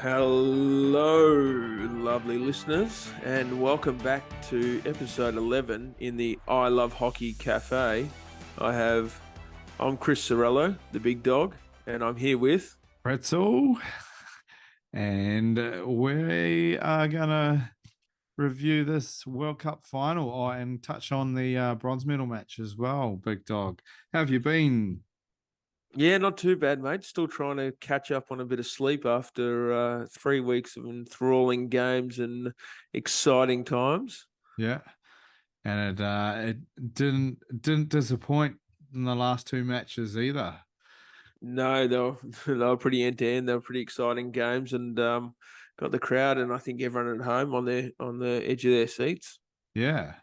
Hello, lovely listeners, and welcome back to episode 11 in the I Love Hockey Cafe. I'm Chris Ciriello, the big dog, and I'm here with Pretsel, and we are going to review this World Cup final and touch on the bronze medal match as well, big dog. How have you been? Yeah, not too bad, mate. Still trying to catch up on a bit of sleep after 3 weeks of enthralling games and exciting times. Yeah, and it didn't disappoint in the last two matches either. No, they were pretty end to end. They were pretty exciting games, and got the crowd and I think everyone at home on the edge of their seats. Yeah.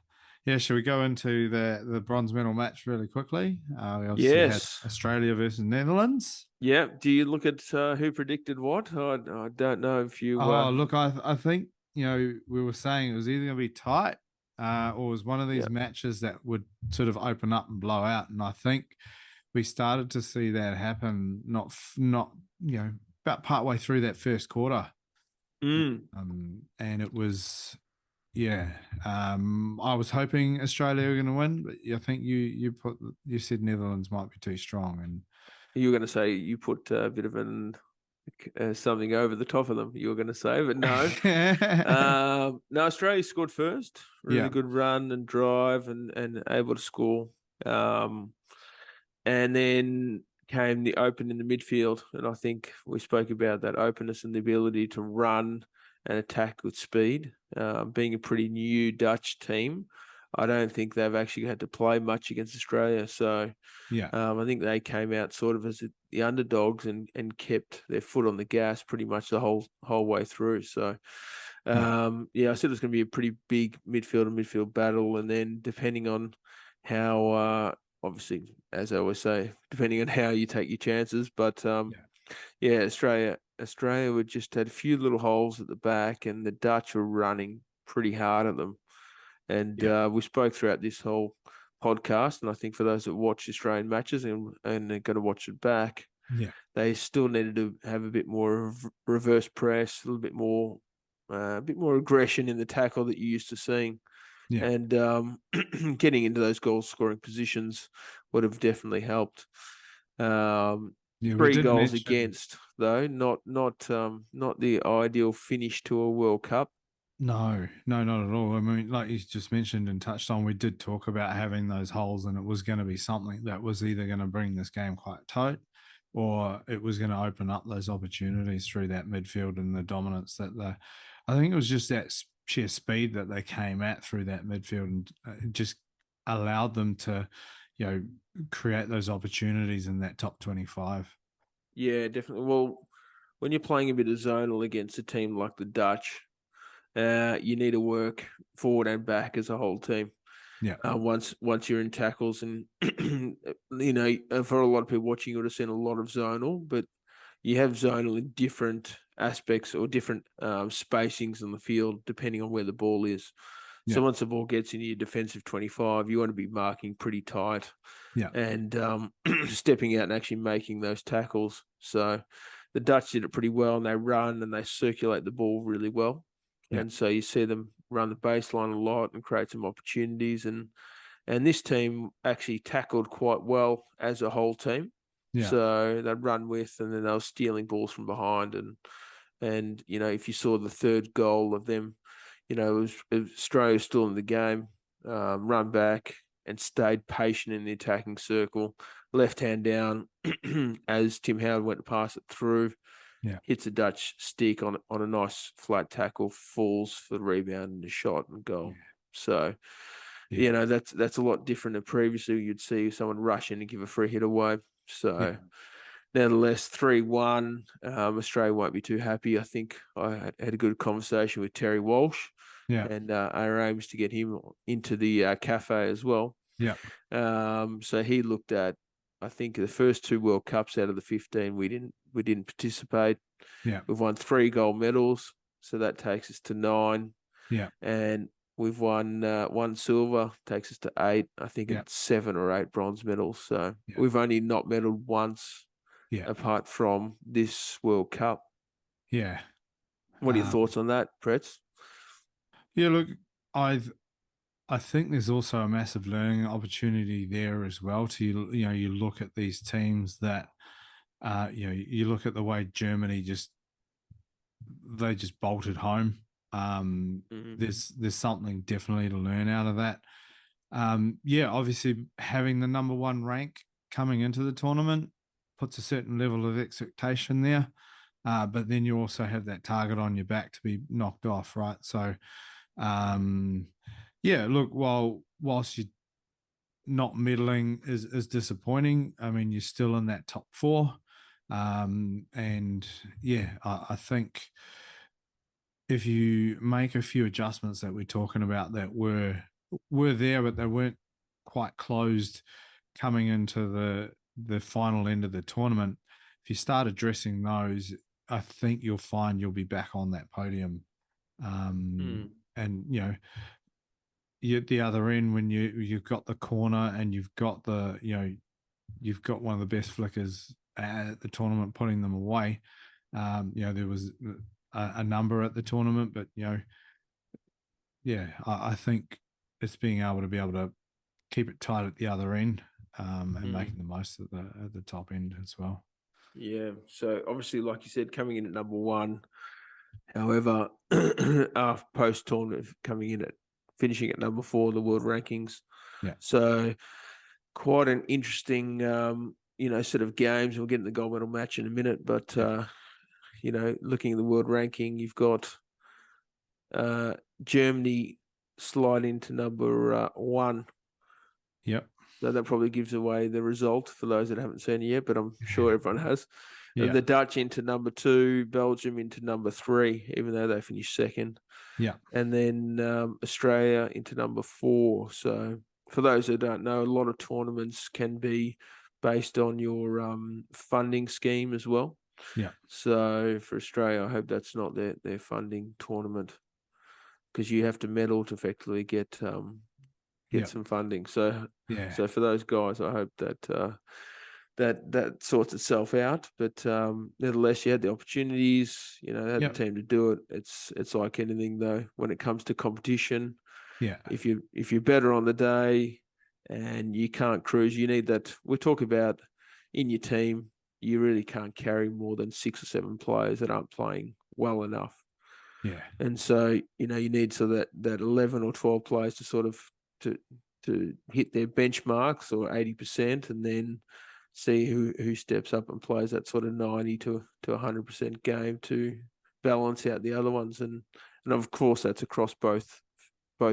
Yeah, should we go into the bronze medal match really quickly? We obviously had Yes. Australia versus Netherlands. Yeah. Do you look at who predicted what? I don't know if you. Oh, look, I think we were saying it was either going to be tight, or it was one of Yeah. these matches that would sort of open up and blow out. And I think we started to see that happen. Not about partway through that first quarter, Mm. and it was yeah. I was hoping Australia were going to win, but I think you said Netherlands might be too strong, and You were going to say you put a bit of something over the top of them. You were going to say, but no. No, Australia scored first. Really yeah, good run and drive and able to score. Um, and then came the open in the midfield. And I think we spoke about that openness and the ability to run and attack with speed. Being a pretty new Dutch team, I don't think they've actually had to play much against Australia. So yeah, I think they came out sort of as the underdogs and kept their foot on the gas pretty much the whole way through. So yeah. I said it was going to be a pretty big midfield battle, and then depending on how obviously, as I always say, depending on how you take your chances. But yeah, Australia would just had a few little holes at the back, and the Dutch were running pretty hard at them. And Yeah. we spoke throughout this whole podcast, and I think for those that watch Australian matches and are going to watch it back, Yeah. they still needed to have a bit more of reverse press, a little bit more aggression in the tackle that you're used to seeing. Yeah. And getting into those goal scoring positions would have definitely helped. Yeah, we Three did goals mention. against though, not the ideal finish to a World Cup. No, no, not at all. I mean, like you just mentioned and touched on, we did talk about having those holes, and it was going to be something that was either going to bring this game quite tight or it was going to open up those opportunities through that midfield and the dominance I think it was just that sheer speed that they came at through that midfield and it just allowed them to, create those opportunities in that top 25. Yeah, definitely. Well, when you're playing a bit of zonal against a team like the Dutch, you need to work forward and back as a whole team. Yeah. Once you're in tackles, and for a lot of people watching, you would have seen a lot of zonal, but you have zonal in different aspects or different spacings on the field depending on where the ball is. Yeah. So once the ball gets into your defensive 25, you want to be marking pretty tight Yeah. and stepping out and actually making those tackles. So the Dutch did it pretty well, and they run and they circulate the ball really well. Yeah. And so you see them run the baseline a lot and create some opportunities. And this team actually tackled quite well as a whole team. Yeah. So they'd run with, and then they were stealing balls from behind. And if you saw the third goal of them, it was Australia still in the game, run back and stayed patient in the attacking circle, left hand down as Tim Howard went to pass it through, Yeah. hits a Dutch stick on a nice flat tackle, falls for the rebound and a shot and goal. Yeah. So, Yeah. that's a lot different than previously. You'd see someone rush in and give a free hit away. Yeah. So, nevertheless, 3-1. Australia won't be too happy. I think I had a good conversation with Terry Walsh, Yeah. and our aim is to get him into the cafe as well. Yeah. So he looked at, I think, the first two World Cups out of the 15, we didn't participate. Yeah. We've won 3 gold medals, so that takes us to 9. Yeah. And we've won 1 silver, takes us to 8. I think Yeah. it's 7 or 8 bronze medals. So Yeah. we've only not medaled once Yeah. apart from this World Cup. Yeah. What are your thoughts on that, Pretz? Yeah, look, I think there's also a massive learning opportunity there as well. To you look at these teams that you look at the way Germany they just bolted home. There's something definitely to learn out of that. Yeah, obviously having the number one rank coming into the tournament puts a certain level of expectation there. But then you also have that target on your back to be knocked off, right? So, yeah, look, whilst you're not medaling is disappointing, I mean, you're still in that top four. And yeah, I think if you make a few adjustments that we're talking about that were there, but they weren't quite closed coming into the final end of the tournament, if you start addressing those, I think you'll find you'll be back on that podium. And you at the other end when you've got the corner and you've got you've got one of the best flickers at the tournament putting them away. There was a number at the tournament, but yeah, I think it's being able to keep it tight at the other end and making the most at the top end as well. Yeah. So obviously, like you said, coming in at number one. However, after post tournament, finishing at number 4 in the world rankings. Yeah. So quite an interesting, sort of games. We'll get in the gold medal match in a minute, but looking at the world ranking, you've got Germany slide into number 1. Yep. So that probably gives away the result for those that haven't seen it yet, but I'm sure everyone has. Yeah. The Dutch into number 2, Belgium into number 3, even though they finished second. Yeah. And then Australia into number 4. So for those that don't know, a lot of tournaments can be based on your funding scheme as well. Yeah. So for Australia, I hope that's not their funding tournament, because you have to medal to effectively get some funding. So yeah. So for those guys, I hope that that sorts itself out. But nevertheless, you had the opportunities. They had the team to do it. It's like anything though. When it comes to competition, if you're better on the day and you can't cruise, you need that. We talk about in your team. You really can't carry more than 6 or 7 players that aren't playing well enough. Yeah. And so you need that 11 or 12 players to sort of to hit their benchmarks or 80%, and then see who steps up and plays that sort of 90 to 100% game to balance out the other ones, and of course that's across both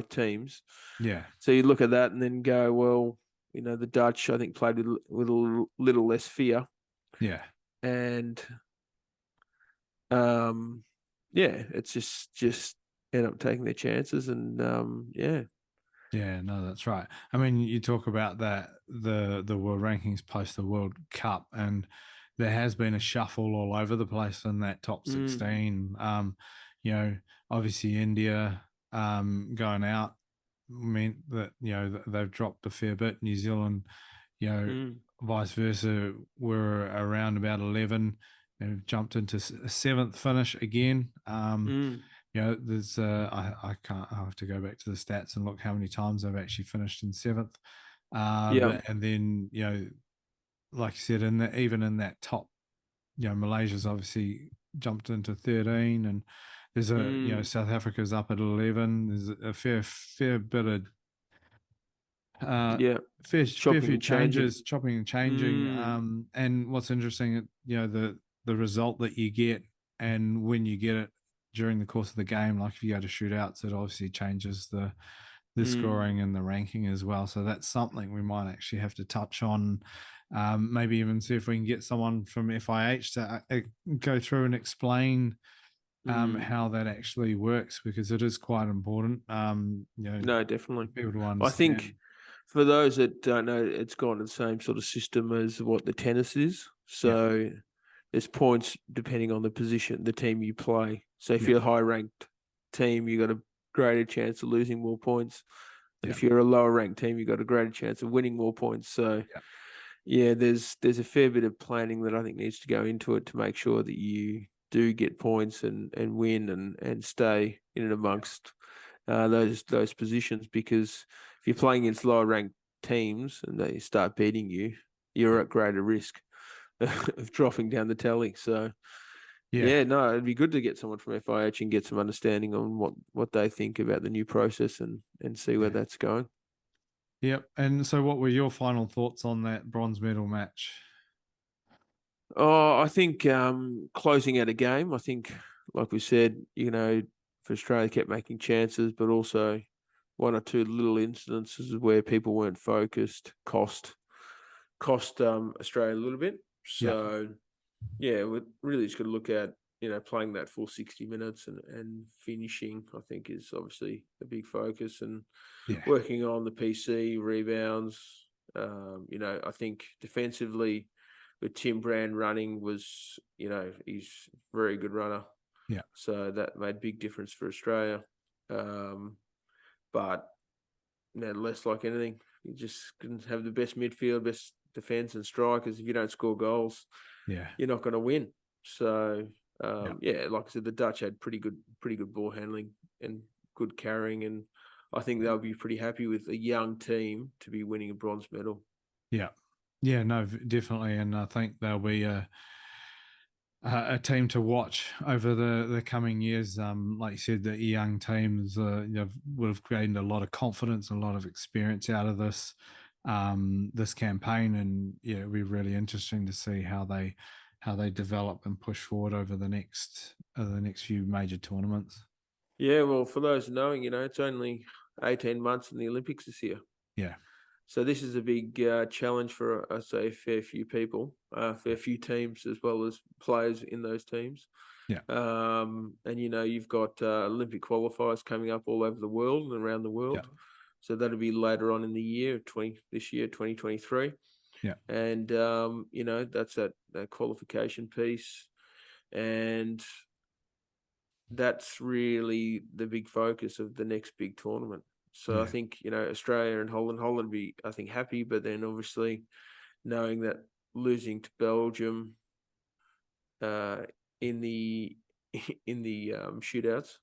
teams. Yeah. So you look at that and then go, well, the Dutch I think played with a little less fear. Yeah. And it's just end up taking their chances, and yeah. Yeah, no, that's right. I mean, you talk about that the world rankings post the World Cup, and there has been a shuffle all over the place in that top 16. Obviously India going out meant that they've dropped a fair bit. New Zealand, vice versa, were around about 11 and jumped into a 7th finish again. There's I can't. I have to go back to the stats and look how many times I've actually finished in 7th. And then like you said, even in that top, Malaysia's obviously jumped into 13, and there's South Africa's up at 11. There's a fair bit of fair few changes, chopping and changing. And what's interesting, the result that you get, and when you get it during the course of the game, like if you go to shootouts, it obviously changes the scoring and the ranking as well. So that's something we might actually have to touch on. Maybe even see if we can get someone from FIH to go through and explain how that actually works, because it is quite important. No, definitely. People to understand. I think for those that don't know, it's gone to the same sort of system as what the tennis is. So there's points depending on the position, the team you play. So if you're a high-ranked team, you got a greater chance of losing more points. And if you're a lower-ranked team, you got a greater chance of winning more points. So there's a fair bit of planning that I think needs to go into it to make sure that you do get points and win and stay in and amongst those positions, because if you're playing against lower ranked teams and they start beating you, you're at greater risk of dropping down the tally. So yeah, no, it'd be good to get someone from FIH and get some understanding on what they think about the new process and see where that's going. Yep. And so, what were your final thoughts on that bronze medal match? Oh, I think closing out a game. I think, like we said, for Australia kept making chances, but also one or two little incidences where people weren't focused cost Australia a little bit. So yeah, we really just got to look at playing that full 60 minutes and finishing. I think is obviously a big focus, and working on the PC rebounds. I think defensively with Tim Brand running was, he's a very good runner. Yeah. So that made big difference for Australia. But less like anything, you just can have the best midfield, best defense and strikers. If you don't score goals, you're not going to win. So like I said, the Dutch had pretty good ball handling and good carrying, and I think they'll be pretty happy with a young team to be winning a bronze medal. Yeah, no, definitely, and I think they'll be a team to watch over the coming years. Like you said, the young teams would have gained a lot of confidence, a lot of experience out of this this campaign, and it'll be really interesting to see how they develop and push forward over the next few major tournaments. Yeah, well, for those knowing, it's only 18 months in the Olympics this year. Yeah. So this is a big challenge for, I say, a fair few people, fair few teams, as well as players in those teams. Yeah. And you've got Olympic qualifiers coming up all over the world and around the world. Yeah. So that'll be later on in the year, 2023. Yeah. And that's that qualification piece, and that's really the big focus of the next big tournament. So I think, Australia and Holland be, I think, happy, but then obviously knowing that losing to Belgium in the shootouts,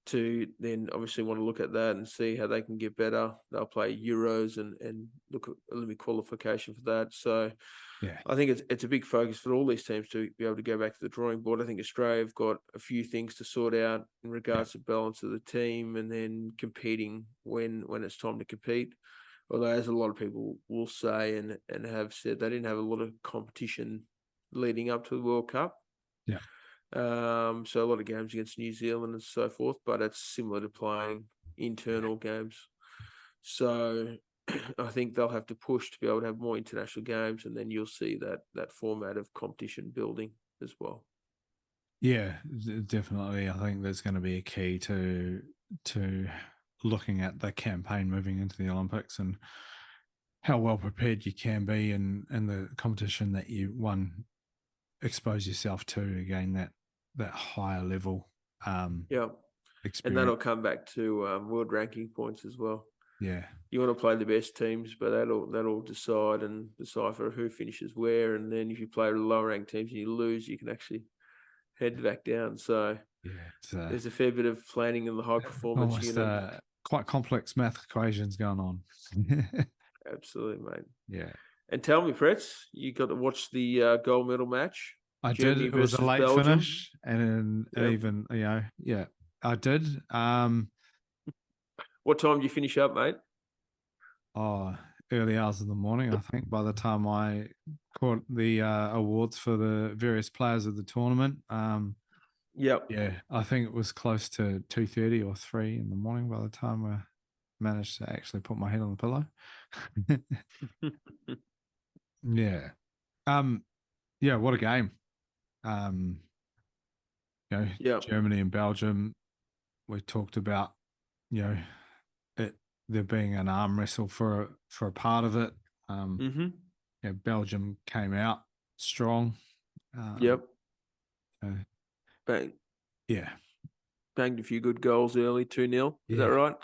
to then obviously want to look at that and see how they can get better. They'll play Euros and look at Olympic qualification for that. So I think it's a big focus for all these teams to be able to go back to the drawing board. I think Australia have got a few things to sort out in regards to balance of the team, and then competing when it's time to compete. Although, as a lot of people will say and have said, they didn't have a lot of competition leading up to the World Cup. So a lot of games against New Zealand and so forth, but it's similar to playing internal games. So I think they'll have to push to be able to have more international games, and then you'll see that format of competition building as well. Yeah, definitely. I think that's going to be a key to looking at the campaign moving into the Olympics and how well prepared you can be in the competition that you expose yourself to, again, that higher level experience. And that'll come back to world ranking points as well. Yeah. You want to play the best teams, but that'll decide and decipher who finishes where. And then if you play the lower ranked teams and you lose, you can actually head back down. So there's a fair bit of planning in the high performance unit. Quite complex math equations going on. Absolutely, mate. Yeah. And tell me, Pretz, you got to watch the gold medal match. I Germany did. It was a late Belgium. finish, and even I did. What time do you finish up, mate? Early hours of the morning, I think. By the time I caught the awards for the various players of the tournament, yeah, I think it was close to 2:30 or 3 in the morning by the time I managed to actually put my head on the pillow. Yeah. Yeah, what a game. Germany and Belgium, we talked about, there being an arm wrestle for a part of it. Belgium came out strong. Bang. Yeah. Banged a few good goals early, 2-0. Is that right?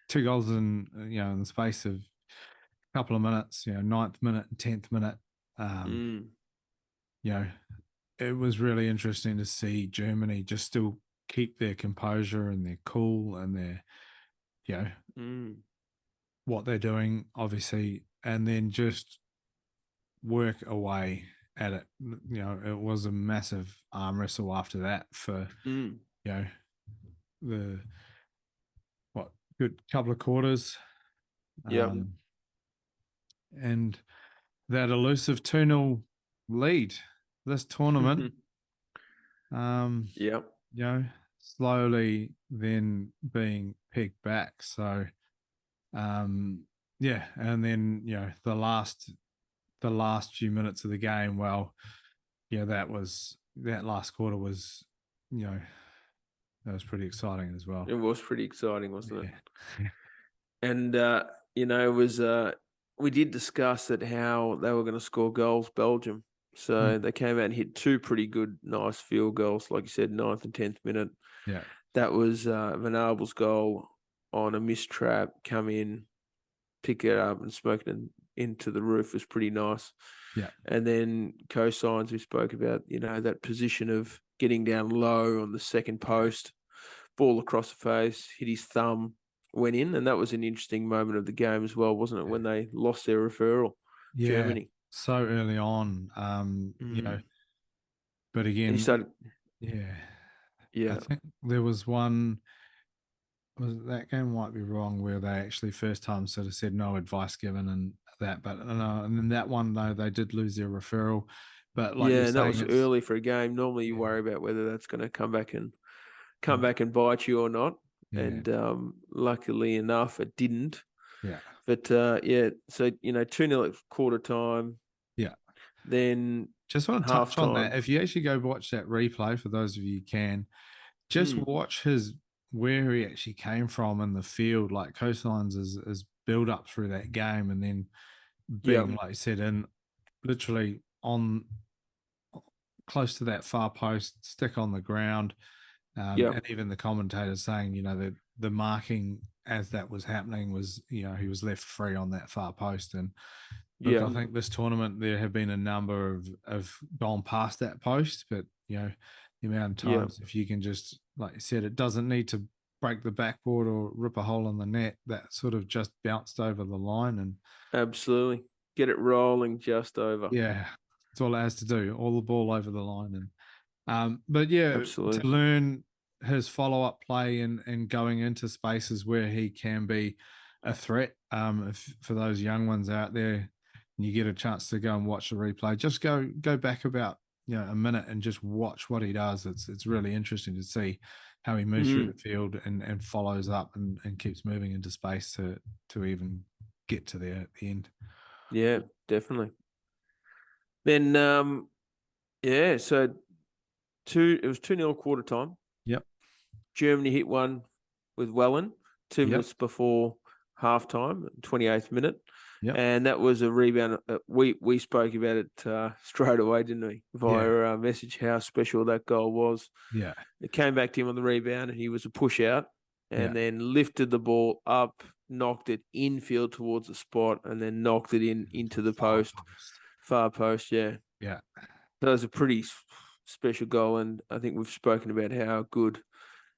2 goals in the space of a couple of minutes, 9th minute and 10th minute. it was really interesting to see Germany just still keep their composure and their cool and their, you know, Mm. what they're doing, obviously, and then just work away at it. You know, it was a massive arm wrestle after that for, Mm. you know, the what good couple of quarters. Yep. Um, and that elusive 2-0 lead this tournament, Yep. you know, slowly then being pegged back. So, um, yeah, and then the last few minutes of the game, well, yeah, that last quarter was, you know, that was pretty exciting as well. It was pretty exciting, wasn't it? Yeah, And it was we did discuss that how they were going to score goals, Belgium. So they came out and hit two pretty good, nice field goals, like you said, 9th and 10th minute. yeah, That was Van Abel's goal on a missed trap, come in, pick it up and smoke it into the roof was pretty nice. yeah, And then cosigns we spoke about, that position of getting down low on the second post, ball across the face, hit his thumb, went in, and that was an interesting moment of the game as well, wasn't it? When they lost their referral, yeah. Germany. So early on, you know, but And he again, started, yeah, I yeah, think there was one. Was that game might be wrong where they actually first time sort of said no advice given and that, but no, and then that one though they did lose their referral, but like you're yeah, and that saying, was it's early for a game. Normally, you yeah, worry about whether that's going to come yeah, back and bite you or not. yeah, And luckily enough, it didn't. yeah, But yeah, so 2-0 at quarter time, yeah. then Just want to half touch on time. that. If you actually go watch that replay, for those of you who can, just Mm, watch his where he actually came from in the field, like cosigns is build up through that game, and then yeah, being like you said, in literally on close to that far post, stick on the ground, yeah, and even the commentators saying, the marking as that was happening was, he was left free on that far post. And look, yeah, I think this tournament there have been a number of gone past that post, but the amount of yeah, times if you can just, like you said, it doesn't need to break the backboard or rip a hole in the net. That sort of just bounced over the line, and absolutely. Get it rolling just over. yeah, that's all it has to do. All the ball over the line, and but yeah, to Absolutely. learn his follow up play and going into spaces where he can be a threat. If for those young ones out there, and you get a chance to go and watch the replay, just go back about a minute and just watch what he does. It's really interesting to see how he moves through the Mm, field and follows up and keeps moving into space to even get to the end. yeah, definitely. Then yeah, so it was 2-0 quarter time. Yep. Germany hit one with Wellen 2 minutes Yep. before halftime, 28th minute. Yep. And that was a rebound. We spoke about it straight away, didn't we? Yeah. Via message, how special that goal was. Yeah. It came back to him on the rebound, and he was a push out, Yeah. and then lifted the ball up, knocked it infield towards the spot, and then knocked it into the Far post, post. far post. Yeah, Yeah. that was a pretty special goal, and I think we've spoken about how good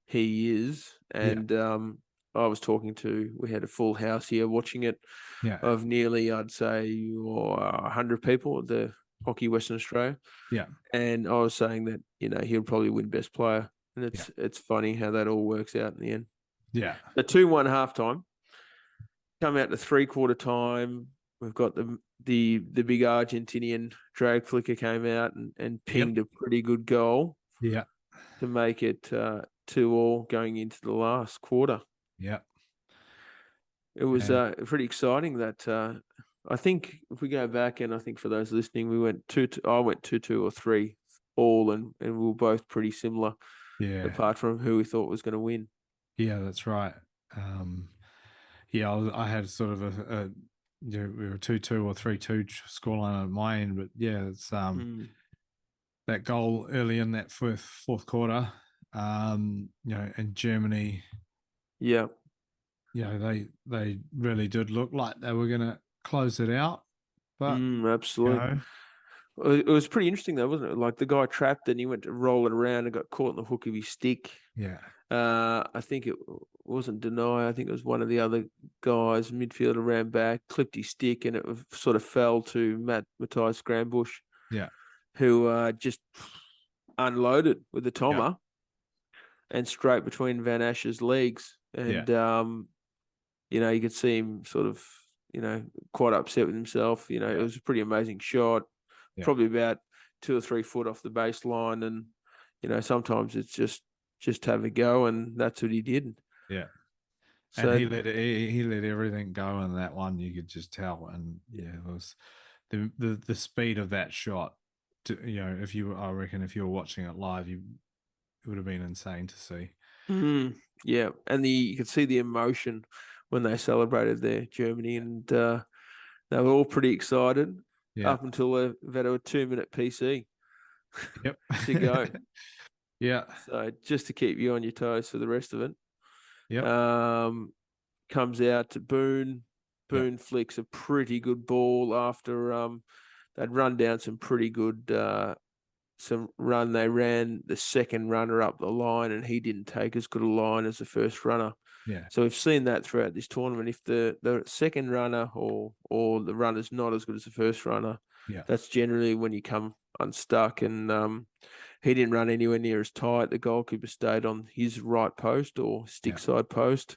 he is. Yeah. And we had a full house here watching it Yeah. of nearly, I'd say, 100 people at the Hockey Western Australia. Yeah. And I was saying that, he'll probably win best player. And Yeah. it's funny how that all works out in the end. Yeah. So 2-1 halftime, come out to 3/4 time. We've got the big Argentinian drag flicker came out and Yep. pinged a pretty good goal Yeah. to make it 2-2 going into the last quarter. Yeah. It was And pretty exciting that I think if we go back, and I think for those listening, we went 2-2. I went 2-2 or 3 all, and we were both pretty similar, yeah. apart from who we thought was going to win. Yeah, that's right. Um, yeah, I had sort of we were 2-2 or 3-2 scoreline at my end, but yeah, it's Mm. that goal early in that fourth quarter, and Germany, Yeah. they really did look like they were going to close it out, but you Absolutely. know, It was pretty interesting though, wasn't it? Like the guy trapped and he went to roll it around and got caught in the hook of his stick. Yeah. I think it wasn't Deny. I think it was one of the other guys, midfielder ran back, clipped his stick, and it sort of fell to Matthias Scrambush, Yeah. who just unloaded with the Yeah. Tommer and straight between Van Ash's legs. Yeah. And, you could see him sort of, quite upset with himself. It Yeah. was a pretty amazing shot, Yeah. probably about 2 or 3 foot off the baseline. And, sometimes it's just have a go, and that's what he did. Yeah. And So he let everything go in that one. You could just tell, and it was the speed of that shot. I reckon if you were watching it live, it would have been insane to see. Yeah, and you could see the emotion when they celebrated their Germany, and they were all pretty excited up until they had a 2-minute PC. Yep. To go. Yeah. So just to keep you on your toes for the rest of it. Yep. Comes out to Boone. Boone flicks a pretty good ball after they'd run down some pretty good run. They ran the second runner up the line, and he didn't take as good a line as the first runner. Yeah. So we've seen that throughout this tournament. If the second runner or the runner's not as good as the first runner, that's generally when you come unstuck. And he didn't run anywhere near as tight. The goalkeeper stayed on his right post or stick side post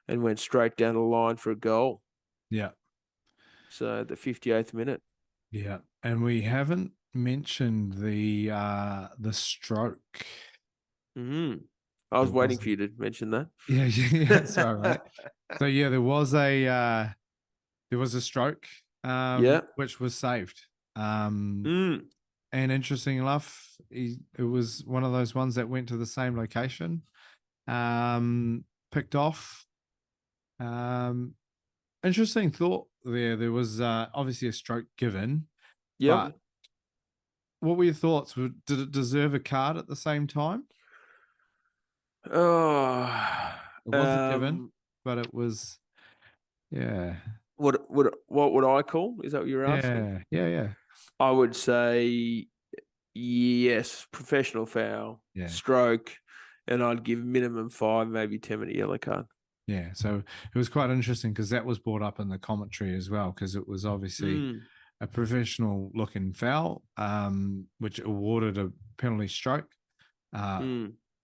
and went straight down the line for a goal. Yeah. So the 58th minute. Yeah. And we haven't mentioned the stroke. I was waiting for you to mention that. Yeah, sorry, mate. So there was a stroke, which was saved. And interesting enough, it was one of those ones that went to the same location, picked off. Interesting thought there. There was obviously a stroke given, but what were your thoughts? Did it deserve a card at the same time? Oh, it wasn't given, but it was, What would I call? Is that what you're asking? Yeah. I would say yes, professional foul, stroke, and I'd give minimum 5, maybe 10-minute yellow card. Yeah, so it was quite interesting because that was brought up in the commentary as well, because it was obviously a professional looking foul, which awarded a penalty stroke.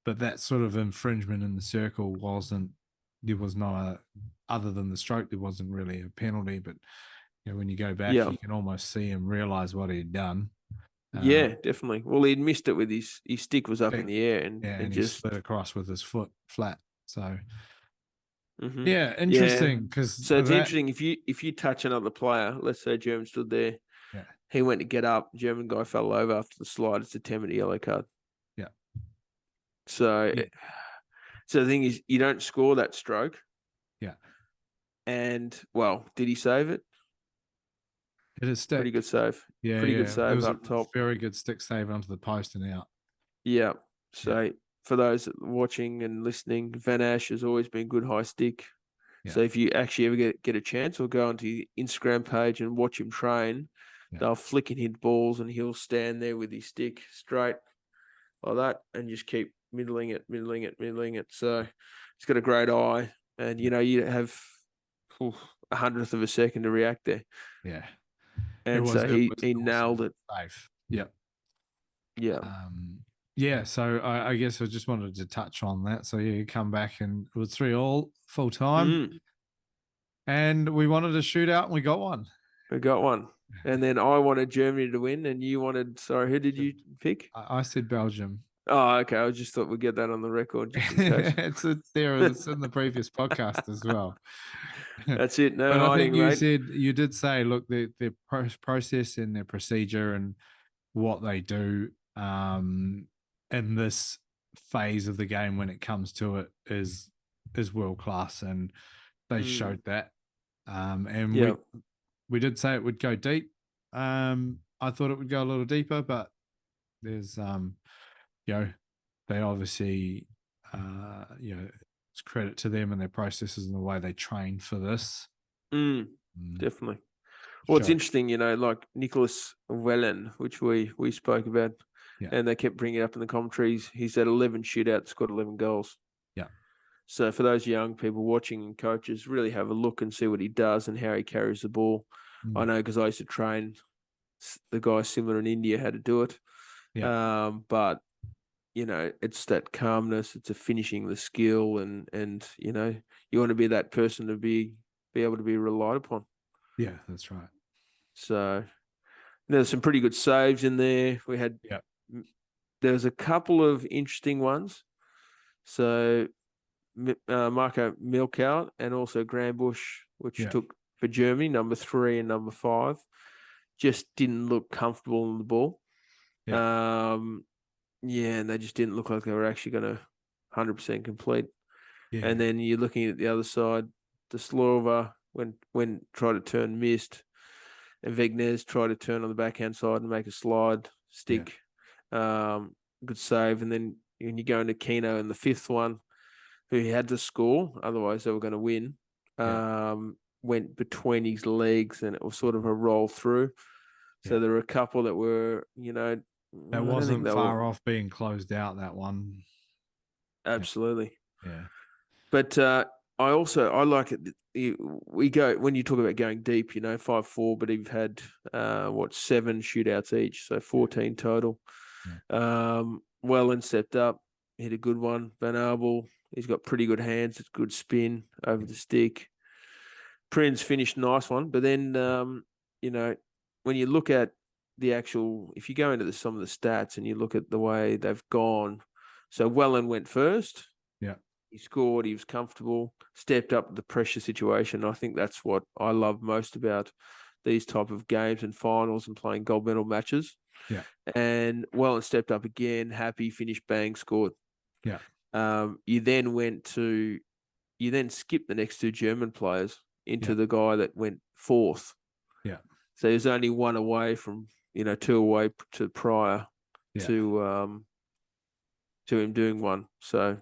But that sort of infringement in the circle there was no, other than the stroke, there wasn't really a penalty. But when you go back, you can almost see him realize what he'd done. Yeah, definitely. Well, he'd missed it with his stick was up in the air, and he just slid across with his foot flat. So interesting, because so it's interesting if you touch another player, let's say German stood there, he went to get up, German guy fell over after the slide, it's a 10-minute yellow card. So the thing is, you don't score that stroke. And well, did he save it? It is stick. Pretty good save. Pretty good save. It was up top. Very good stick save onto the post and out. Yeah. So for those watching and listening, Van Ash has always been good high stick. So if you actually ever get a chance, or go onto the Instagram page and watch him train, they'll flick and hit balls, and he'll stand there with his stick straight like that and just keep middling it. So he's got a great eye, and you have 100th of a second to react there. Yeah. And so he nailed it. Safe. Yep. Yeah. So I guess I just wanted to touch on that. So you come back and it was 3-3 full time. And we wanted a shootout and we got one. And then I wanted Germany to win, and you wanted, sorry, who did you pick? I said Belgium. Oh, okay. I just thought we'd get that on the record just in case. It's in the previous podcast as well. That's it. No but hiding, I think you did say, look, their process and their procedure and what they do in this phase of the game when it comes to it is world class, and they showed that. And we did say it would go deep. I thought it would go a little deeper, but there's they obviously it's credit to them and their processes and the way they train for this. Definitely. Well, it's Sure. interesting, like Nicholas Wellen, which we spoke about, Yeah. and they kept bringing it up in the commentaries. He's had 11 shootouts, got 11 goals. Yeah. So for those young people watching and coaches, really have a look and see what he does and how he carries the ball. I know because I used to train the guys similar in India how to do it. Yeah. But it's that calmness, it's a finishing the skill, and you want to be that person to be able to be relied upon. Yeah, that's right. So there's some pretty good saves in there. We had there was a couple of interesting ones. So Marco Milkout and also Grambush, which took for Germany, number 3 and number 5, just didn't look comfortable on the ball. And they just didn't look like they were actually going to 100% complete. Yeah. And then you're looking at the other side, the Slova when tried to turn, missed, and Vegnez tried to turn on the backhand side and make a slide stick. Good save. And then when you go into Keno in the 5th one, who he had to score, otherwise they were going to win, went between his legs, and it was sort of a roll through. So there were a couple that were, that wasn't far off being closed out, that one. Absolutely. Yeah. But I like it. We go, when you talk about going deep, 5-4, but you've had 7 shootouts each, so 14 total. Wellen stepped up, hit a good one. Van Abel, he's got pretty good hands. It's good spin over the stick. Prince finished nice one, but then when you look at the actual, if you go into some of the stats and you look at the way they've gone, so Wellen went first. Yeah. He scored, he was comfortable, stepped up the pressure situation. I think that's what I love most about these type of games and finals and playing gold medal matches. Yeah. And Wellen stepped up again, happy, finished, bang, scored. Yeah. You then skipped the next 2 German players into the guy that went 4th. Yeah. So there's only 1 away from, 2 away to prior to him doing one. So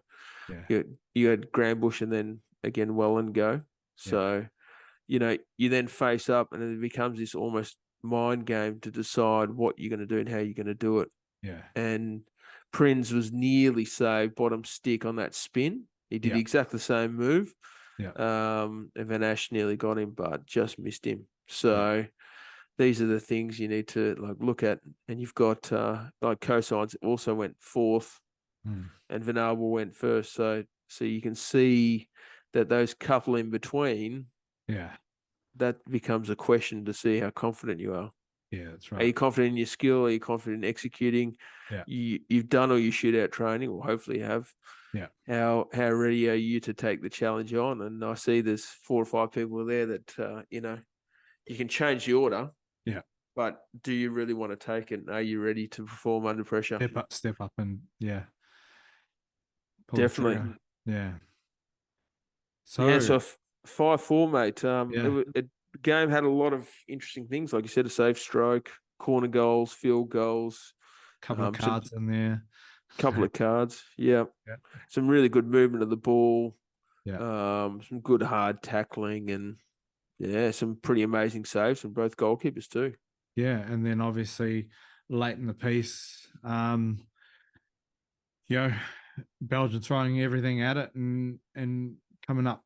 you had Grambush and then again Wellen go. So, you then face up and it becomes this almost mind game to decide what you're going to do and how you're going to do it. Yeah. And Prinz was nearly saved, bottom stick on that spin. He did exactly the same move. Yeah. And Van Ash nearly got him, but just missed him. So these are the things you need to look at. And you've got Cosigns also went 4th, and Van Abel went 1st. So you can see that those couple in between, that becomes a question to see how confident you are. Yeah, that's right. Are you confident in your skill? Are you confident in executing? Yeah. You've done all your shootout training, or hopefully you have. Yeah. How ready are you to take the challenge on? And I see there's 4 or 5 people there that you can change the order. Yeah. But do you really want to take it? Are you ready to perform under pressure? Step up and definitely. Yeah. So 5-4, mate. The game had a lot of interesting things, like you said, a safe stroke, corner goals, field goals, couple of cards in there. Couple of cards, some really good movement of the ball, some good hard tackling, and some pretty amazing saves from both goalkeepers too. Yeah, and then obviously late in the piece, Belgium throwing everything at it and coming up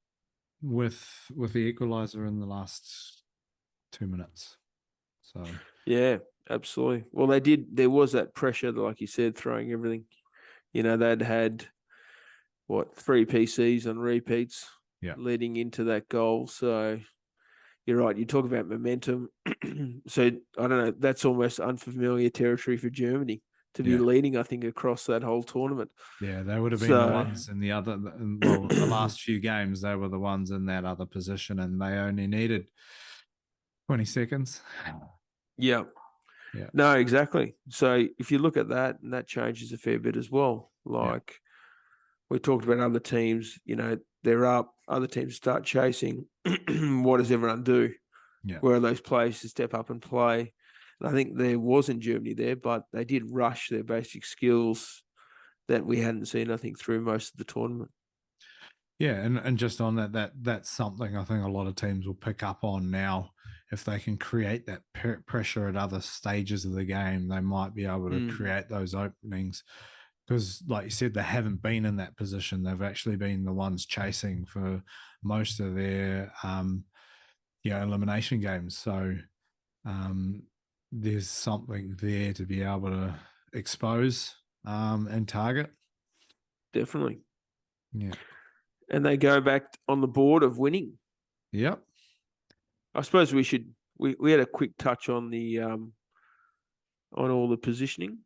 with the equaliser in the last 2 minutes. So yeah, absolutely. Well, they did. There was that pressure, like you said, throwing everything. They'd had 3 PCs on repeats leading into that goal. So you're right. You talk about momentum. So I don't know. That's almost unfamiliar territory for Germany to be leading, I think, across that whole tournament. Yeah, they would have been the ones in the other. Well, the last few games, they were the ones in that other position, and they only needed 20 seconds. Yeah. No, exactly. So if you look at that, and that changes a fair bit as well. Like we talked about other teams, they're up, other teams start chasing. What does everyone do? Where are those players to step up and play? And I think there was in Germany there, but they did rush their basic skills that we hadn't seen, I think, through most of the tournament. Yeah, and just on that's something I think a lot of teams will pick up on now if they can create that pressure at other stages of the game, they might be able to create those openings. Because, like you said, they haven't been in that position. They've actually been the ones chasing for most of their elimination games. So there's something there to be able to expose and target. Definitely. Yeah. And they go back on the board of winning. Yep. I suppose we had a quick touch on the on all the positioning.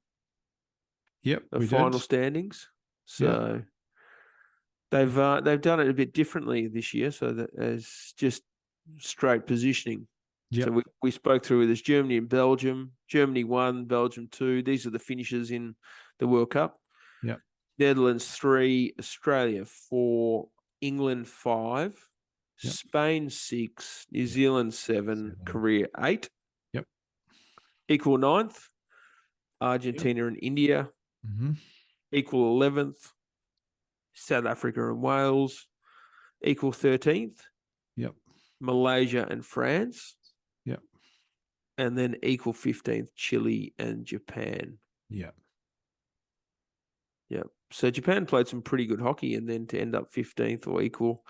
Yep. The we final did. standings. So they've done it a bit differently this year. So that as just straight positioning. Yep. So we spoke through there's Germany and Belgium. Germany 1, Belgium 2. These are the finishers in the World Cup. Yep. Netherlands 3, Australia 4, England 5, Yep. Spain 6, New Zealand 7, Korea 8. Yep. Equal 9th, Argentina and India. Equal 11th, South Africa and Wales. Equal 13th. Yep. Malaysia and France. Yep. And then equal 15th, Chile and Japan. Yep. Yep. So Japan played some pretty good hockey, and then to end up 15th or equal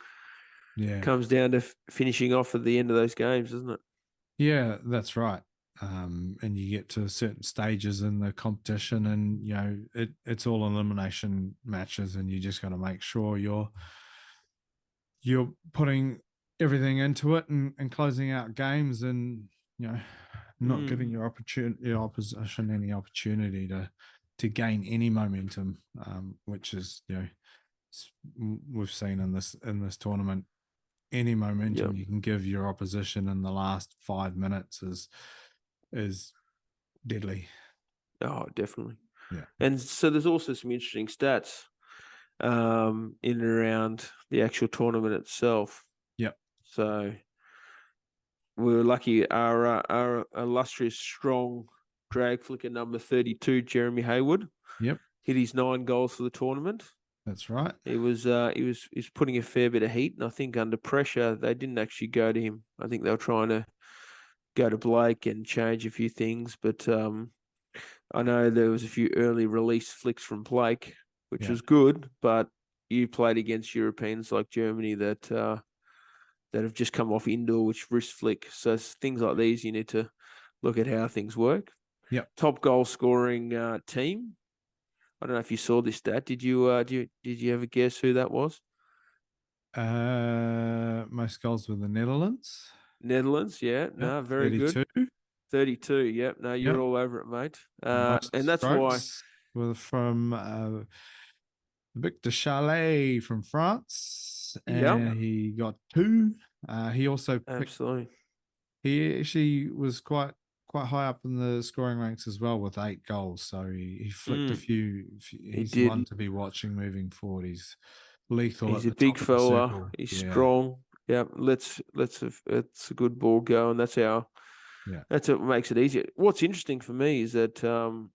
comes down to finishing off at the end of those games, doesn't it? Yeah, that's right. And you get to certain stages in the competition, and it's all elimination matches, and you just got to make sure you're putting everything into it and closing out games, and not giving your opposition any opportunity to gain any momentum, which is we've seen in this tournament. Any momentum you can give your opposition in the last 5 minutes is deadly. Oh, definitely. Yeah. And so there's also some interesting stats in and around the actual tournament itself. Yep. So we were lucky. Our illustrious, strong drag flicker number 32, Jeremy Hayward. Yep. Hit his 9 goals for the tournament. That's right. He was putting a fair bit of heat, and I think under pressure they didn't actually go to him. I think they were trying to go to Blake and change a few things, but I know there was a few early release flicks from Blake, which was good, but you played against Europeans like Germany that have just come off indoor, which wrist flick. So things like these, you need to look at how things work. Yep. Top goal scoring team. I don't know if you saw this stat. Did you did you ever guess who that was? Most goals with the Netherlands. Netherlands, yeah. Yep. No, very 32. good. 32, yep. No, you're all over it, mate. And that's why. Were from Victor Chalet from France, and he got 2. He also absolutely. He actually was quite high up in the scoring ranks as well with 8 goals. So he flicked a few. He's one to be watching moving forward. He's lethal. He's at a the big top fella. of the circle. He's strong. Yeah, it's a good ball go, and that's what makes it easier. What's interesting for me is that for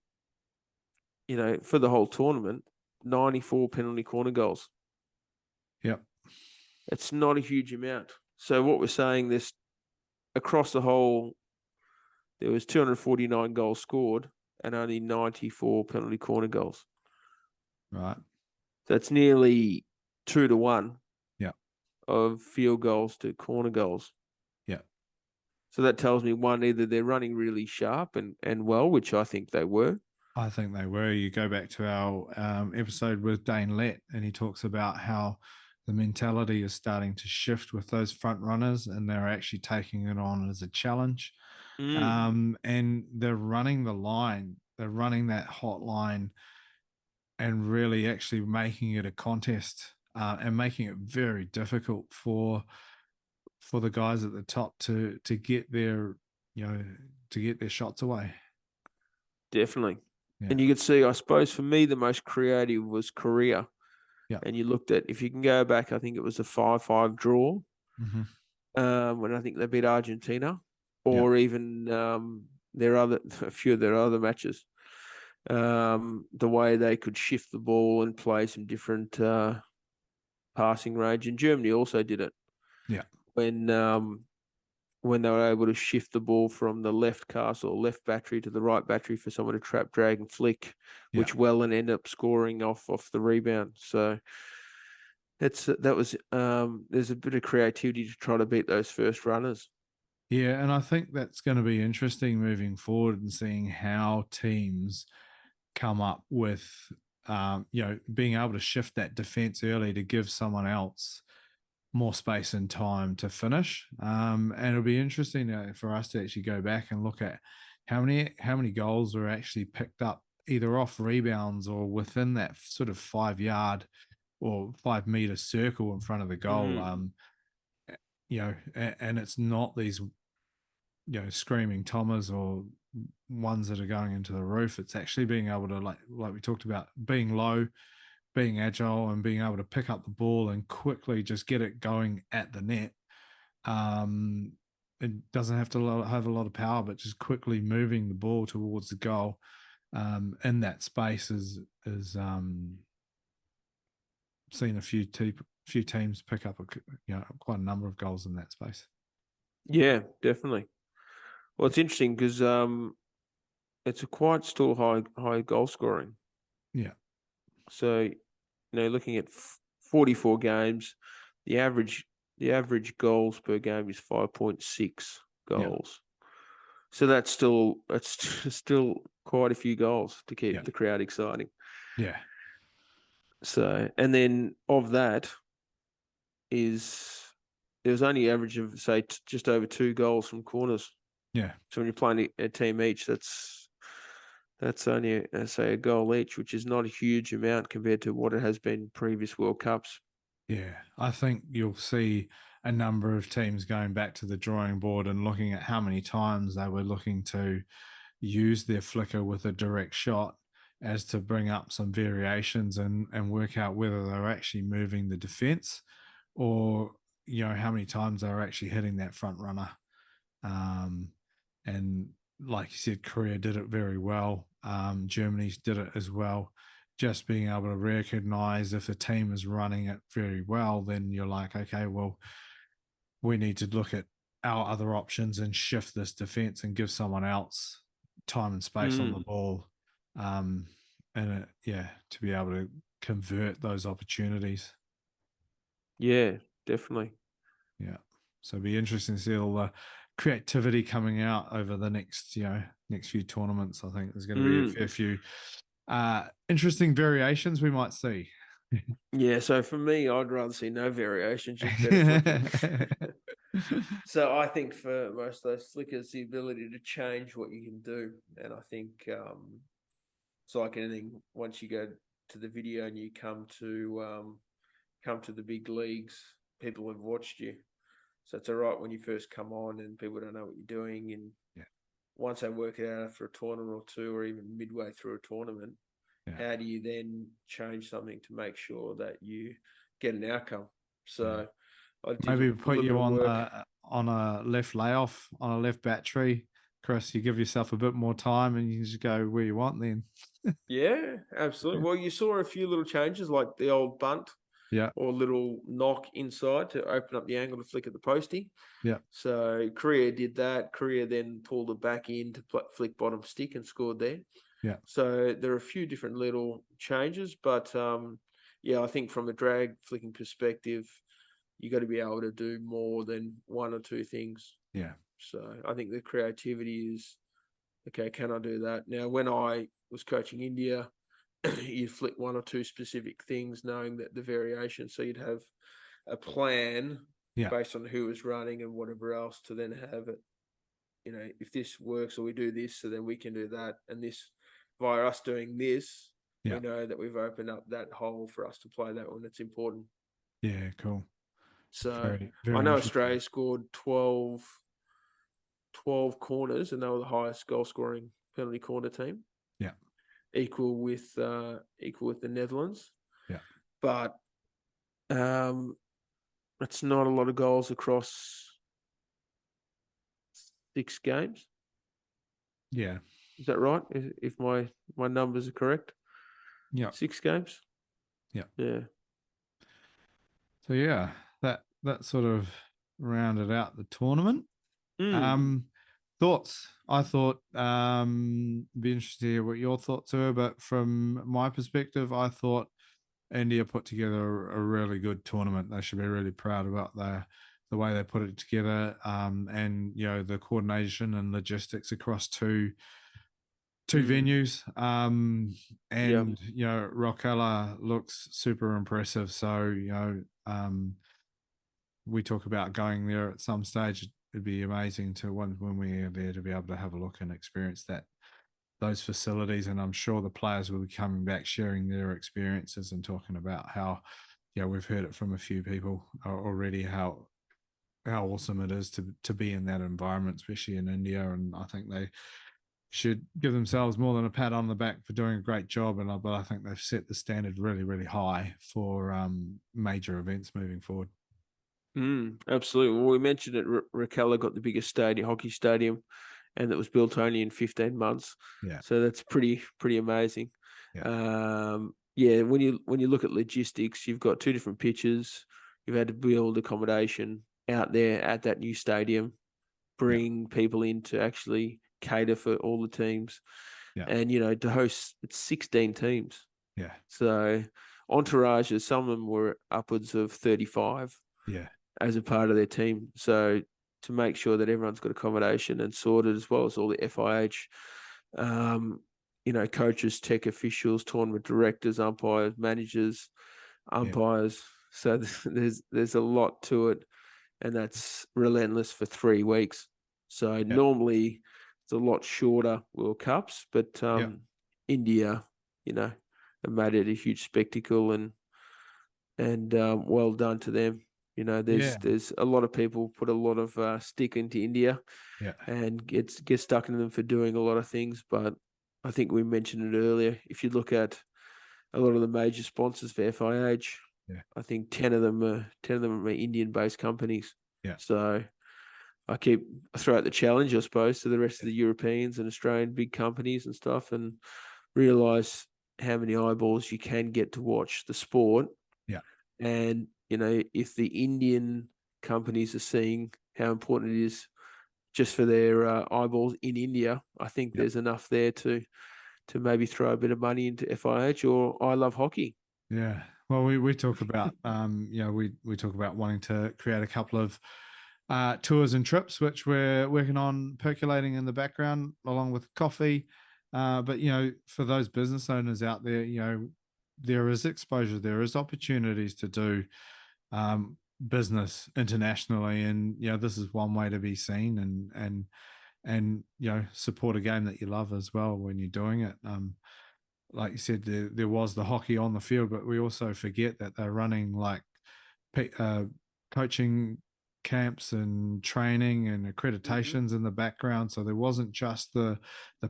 the whole tournament, 94 penalty corner goals. Yep. It's not a huge amount. So what we're saying, this across the whole, there was 249 goals scored and only 94 penalty corner goals. Right. That's nearly 2 to 1. Yeah. Of field goals to corner goals. Yeah. So that tells me, one, either they're running really sharp and well, which I think they were. I think they were. You go back to our episode with Dane Lett, and he talks about how the mentality is starting to shift with those front runners, and they're actually taking it on as a challenge. And they're running the line. They're running that hot line and really actually making it a contest and making it very difficult for the guys at the top to get their shots away. Definitely. Yeah. And you could see, I suppose, for me, the most creative was Korea. Yeah. And you looked at, if you can go back, I think it was a 5-5 draw when I think they beat Argentina, or even a few of their other matches. The way they could shift the ball and play some different passing range. And Germany also did it. Yeah. When when they were able to shift the ball from the left cast or left battery to the right battery for someone to trap, drag, and flick, Yeah. which Welland ended up scoring off the rebound. So that was there's a bit of creativity to try to beat those first runners. Yeah, and I think that's going to be interesting moving forward and seeing how teams come up with, being able to shift that defense early to give someone else more space and time to finish. And it'll be interesting for us to actually go back and look at how many goals were actually picked up either off rebounds or within that sort of 5 yard or 5 meter circle in front of the goal. And it's not these screaming Thomas or ones that are going into the roof. It's actually being able to, like we talked about, being low, being agile, and being able to pick up the ball and quickly just get it going at the net. It doesn't have to have a lot of power, but just quickly moving the ball towards the goal in that space is seen a few teams pick up quite a number of goals in that space. Yeah, definitely. Well, it's interesting because it's a quite still high goal scoring. Yeah. So, looking at 44 games, the average goals per game is 5.6 goals. So that's still quite a few goals to keep the crowd exciting. Yeah. So, and then of that there was only average of say just over 2 goals from corners. Yeah. So when you're playing a team each, that's only say a goal each, which is not a huge amount compared to what it has been in previous World Cups. Yeah, I think you'll see a number of teams going back to the drawing board and looking at how many times they were looking to use their flicker with a direct shot as to bring up some variations and work out whether they're actually moving the defense or, how many times they're actually hitting that front runner. And like you said, Korea did it very well. Germany's did it as well. Just being able to recognize if a team is running it very well, then you're like, okay, well, we need to look at our other options and shift this defense and give someone else time and space on the ball. To be able to convert those opportunities. Yeah, definitely. Yeah. So it'll be interesting to see all the creativity coming out over the next few tournaments. I think there's going to be a fair few interesting variations we might see. Yeah, so for me, I'd rather see no variation, just better flicking. So I think for most of those flickers, the ability to change what you can do, and I think it's like anything. Once you go to the video and you come to the big leagues, people have watched you. So it's all right when you first come on and people don't know what you're doing, and once they work it out after a tournament or two, or even midway through a tournament, how do you then change something to make sure that you get an outcome? So I did maybe a put little you bit of on work. on a left layoff on a left battery, Chris. You give yourself a bit more time and you can just go where you want then. Yeah, absolutely. Well, you saw a few little changes like the old bunt Yeah. or little knock inside to open up the angle to flick at the postie. Yeah. So Korea did that. Korea then pulled it back in to flick bottom stick and scored there. Yeah. So there are a few different little changes, but I think from a drag flicking perspective, you got to be able to do more than one or two things. Yeah. So I think the creativity is okay. Can I do that? Now, when I was coaching India, you'd flick one or two specific things, knowing that the variation. So you'd have a plan based on who was running and whatever else to then have it. If this works or we do this, so then we can do that. And this, via us doing this, we know that we've opened up that hole for us to play that when it's important. Yeah, cool. So very, very I know Australia scored 12 corners, and they were the highest goal scoring penalty corner team. Yeah. Equal with the Netherlands. Yeah. But it's not a lot of goals across 6 games. Yeah. Is that right? If my numbers are correct? Yeah. 6 games? Yeah. Yeah. So that sort of rounded out the tournament. Mm. Um, thoughts? I thought be interested to hear what your thoughts were, but from my perspective, I thought India put together a really good tournament. They should be really proud about the way they put it together, and the coordination and logistics across two Mm. venues. Yeah. And Rockella looks super impressive. So we talk about going there at some stage. It'd be amazing to when we're there to be able to have a look and experience those facilities. And I'm sure the players will be coming back, sharing their experiences and talking about how, we've heard it from a few people already how awesome it is to be in that environment, especially in India. And I think they should give themselves more than a pat on the back for doing a great job. But I think they've set the standard really, really high for major events moving forward. Absolutely. Well, we mentioned it. Raquel got the biggest hockey stadium, and that was built only in 15 months. Yeah, So that's pretty amazing. yeah, Yeah, when you look at logistics, you've got two different pitches. You've had to build accommodation out there at that new stadium, yeah, bring people in to actually cater for all the teams, yeah, and to host it's 16 teams. yeah, So entourages, some of them were upwards of 35 yeah, as a part of their team. So to make sure that everyone's got accommodation and sorted, as well as all the FIH, coaches, tech officials, tournament directors, umpires, managers, yeah, umpires. So there's a lot to it, and that's relentless for 3 weeks. So yeah, normally it's a lot shorter World Cups, but yeah, India, have made it a huge spectacle, and well done to them. yeah, There's a lot of people put a lot of stick into India yeah, and get stuck into them for doing a lot of things. But I think we mentioned it earlier. If you look at a lot of the major sponsors for FIH, yeah, I think ten of them are Indian based companies. yeah, So I throw out the challenge, I suppose, to the rest of the Europeans and Australian big companies and stuff, and realize how many eyeballs you can get to watch the sport. yeah, And, if the Indian companies are seeing how important it is just for their eyeballs in India, I think yeah. there's enough there to maybe throw a bit of money into FIH or I Love Hockey. Yeah. Well, we talk about we talk about wanting to create a couple of tours and trips, which we're working on percolating in the background along with coffee. But for those business owners out there, there is exposure, there is opportunities to do business internationally, and this is one way to be seen and support a game that you love as well when you're doing it. Like you said, there was the hockey on the field, but we also forget that they're running like uh, coaching camps and training and Mm-hmm. accreditations in the background. So there wasn't just the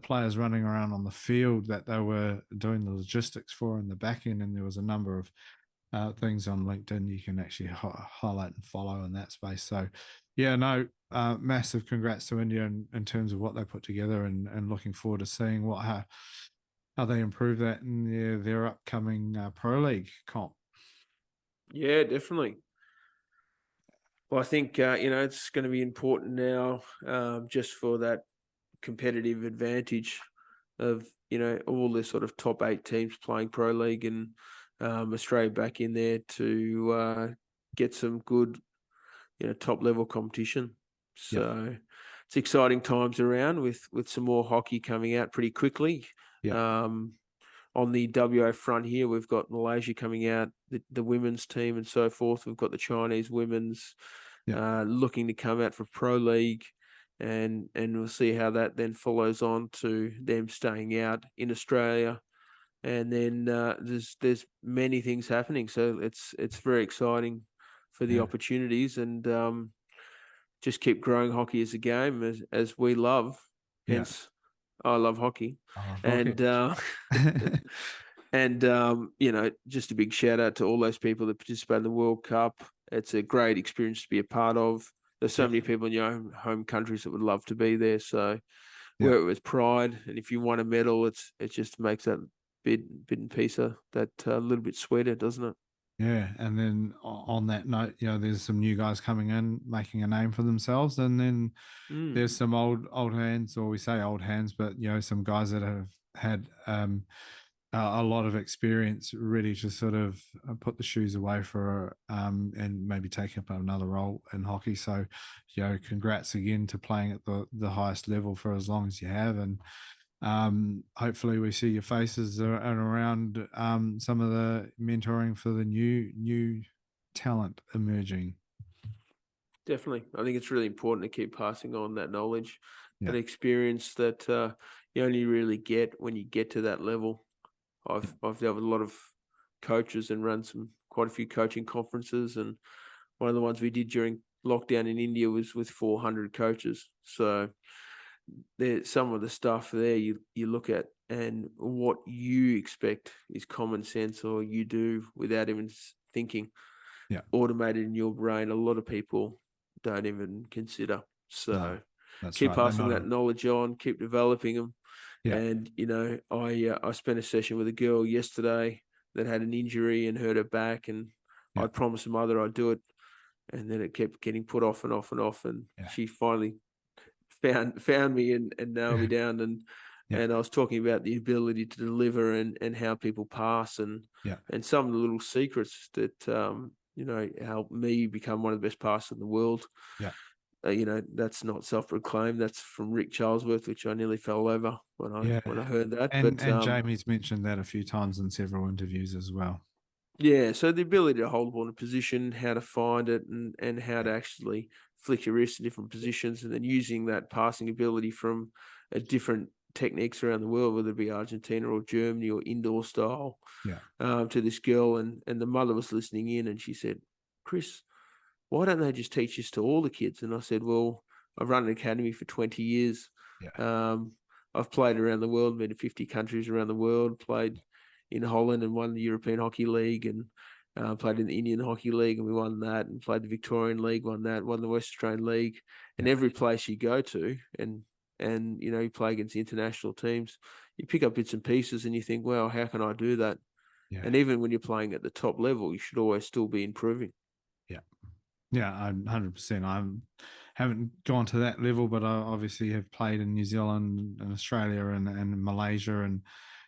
players running around on the field that they were doing the logistics for in the back end, and there was a number of things on LinkedIn you can actually highlight and follow in that space. So, yeah, no, massive congrats to India in terms of what they put together, and looking forward to seeing how they improve that in their upcoming Pro League comp. Yeah, definitely. Well, I think it's going to be important now, just for that competitive advantage of all the sort of top 8 teams playing pro league, and Australia back in there to get some good top level competition. Yeah, So it's exciting times around with some more hockey coming out pretty quickly. yeah, Um, on the WA front here, we've got Malaysia coming out, the women's team and so forth. We've got the Chinese women's yeah, looking to come out for Pro League, and we'll see how that then follows on to them staying out in Australia. And then there's many things happening, so it's very exciting for the yeah, opportunities, and just keep growing hockey as a game as we love. yeah. Hence, I love hockey, I love hockey. and and just a big shout out to all those people that participate in the World Cup. It's a great experience to be a part of. There's so Yep, many people in your own home countries that would love to be there. So yep. wear it with pride, and if you won a medal, it just makes that bit and piece of that a little bit sweeter, doesn't it? Yeah, and then on that note, there's some new guys coming in, making a name for themselves, and then Mm, there's some old hands, or we say old hands, but some guys that have had a lot of experience, ready to sort of put the shoes away for and maybe take up another role in hockey. So, congrats again to playing at the highest level for as long as you have, and hopefully we see your faces around some of the mentoring for the new talent emerging. definitely. I think it's really important to keep passing on that knowledge, Yeah, that experience that you only really get when you get to that level. I've dealt with a lot of coaches and run quite a few coaching conferences, and one of the ones we did during lockdown in India was with 400 coaches. So there's some of the stuff there you look at, and what you expect is common sense, or you do without even thinking, yeah, automated in your brain. A lot of people don't even consider. no, So that's keep right. They're passing not. that knowledge on, keep developing them. Yeah, And I spent a session with a girl yesterday that had an injury and hurt her back, and yeah, I promised her mother I'd do it, and then it kept getting put off and off and off, and yeah, she finally found me and nailed me yeah, down. And yeah, I was talking about the ability to deliver and how people pass, yeah, and some of the little secrets that helped me become one of the best passers in the world. yeah, That's not self-proclaimed. That's from Rick Charlesworth, which I nearly fell over yeah. when I heard that. And But and Jamie's mentioned that a few times in several interviews as well. yeah, so the ability to hold the ball in a position, how to find it, and how to Yeah, actually flick your wrist to different positions, and then using that passing ability from different techniques around the world, whether it be Argentina or Germany or indoor style, yeah, to this girl. And the mother was listening in, and she said, "Chris, why don't they just teach this to all the kids?" And I said, "Well, I've run an academy for 20 years. yeah, Um, I've played around the world, been to 50 countries around the world, played in Holland and won the European Hockey League, and played in the Indian Hockey League, and we won that, and played the Victorian League, won that, won the West Australian League. And yeah, every place you go to, and you play against the international teams, you pick up bits and pieces, and you think, well, how can I do that?" yeah, And even when you're playing at the top level, you should always still be improving. yeah. Yeah, I'm 100%. I haven't gone to that level, but I obviously have played in New Zealand and Australia and Malaysia. And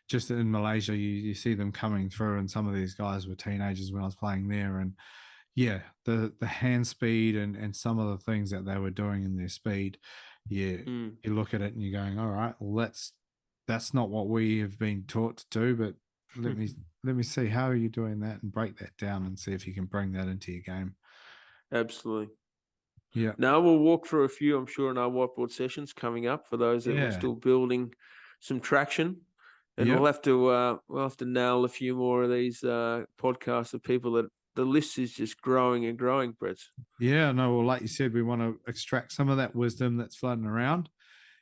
just in Malaysia, you see them coming through, and some of these guys were teenagers when I was playing there. And yeah, the hand speed and some of the things that they were doing in their speed, yeah, Mm. you look at it and you're going, all right, well, that's not what we have been taught to do, but let me let me see how are you doing that and break that down and see if you can bring that into your game. Absolutely. Yeah. Now we'll walk through a few, I'm sure, in our whiteboard sessions coming up for those that were Yeah. still building some traction. And Yep. we'll have to nail a few more of these podcasts of people that the list is just growing and growing, Brett. Yeah. No, well, like you said, we want to extract some of that wisdom that's floating around,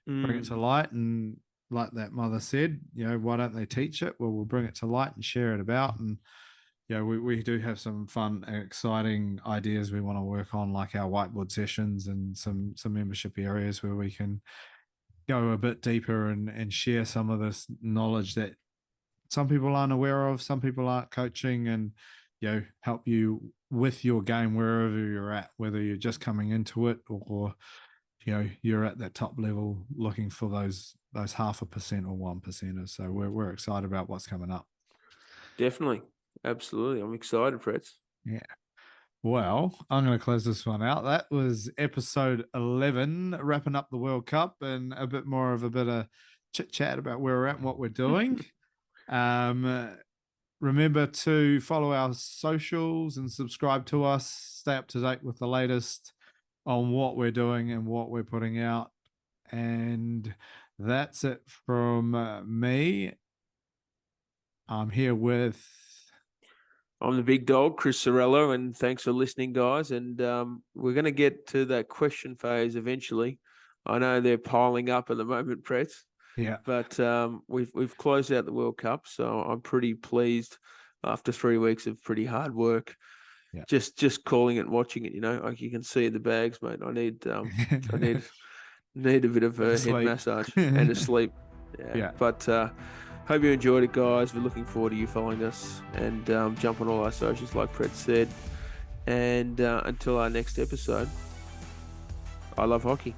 bring it to Mm, light. And like that mother said, why don't they teach it? Well, we'll bring it to light and share it about. And, we do have some fun and exciting ideas we want to work on, like our whiteboard sessions and some membership areas where we can go a bit deeper and share some of this knowledge that some people aren't aware of, some people aren't coaching, and help you with your game wherever you're at, whether you're just coming into it or you're at that top level looking for those 0.5% or 1%ers. So we're excited about what's coming up. definitely. Absolutely. I'm excited, Brett. Yeah. Well, I'm going to close this one out. That was episode 11, wrapping up the World Cup and a bit more of a bit of chit chat about where we're at and what we're doing. Um, Remember to follow our socials and subscribe to us. Stay up to date with the latest on what we're doing and what we're putting out. And that's it from me. I'm here with. I'm the big dog, Chris Ciriello, and thanks for listening, guys. And we're going to get to that question phase eventually. I know they're piling up at the moment, Brett. Yeah. But we've closed out the World Cup, so I'm pretty pleased after 3 weeks of pretty hard work. Yeah. Just calling it, and watching it, like you can see the bags, mate. I need I need a bit of Bit a of head sleep. massage and a sleep. Yeah, Yeah. but Hope you enjoyed it, guys. We're looking forward to you following us, and jump on all our socials, like Pret said. And until our next episode, I love hockey.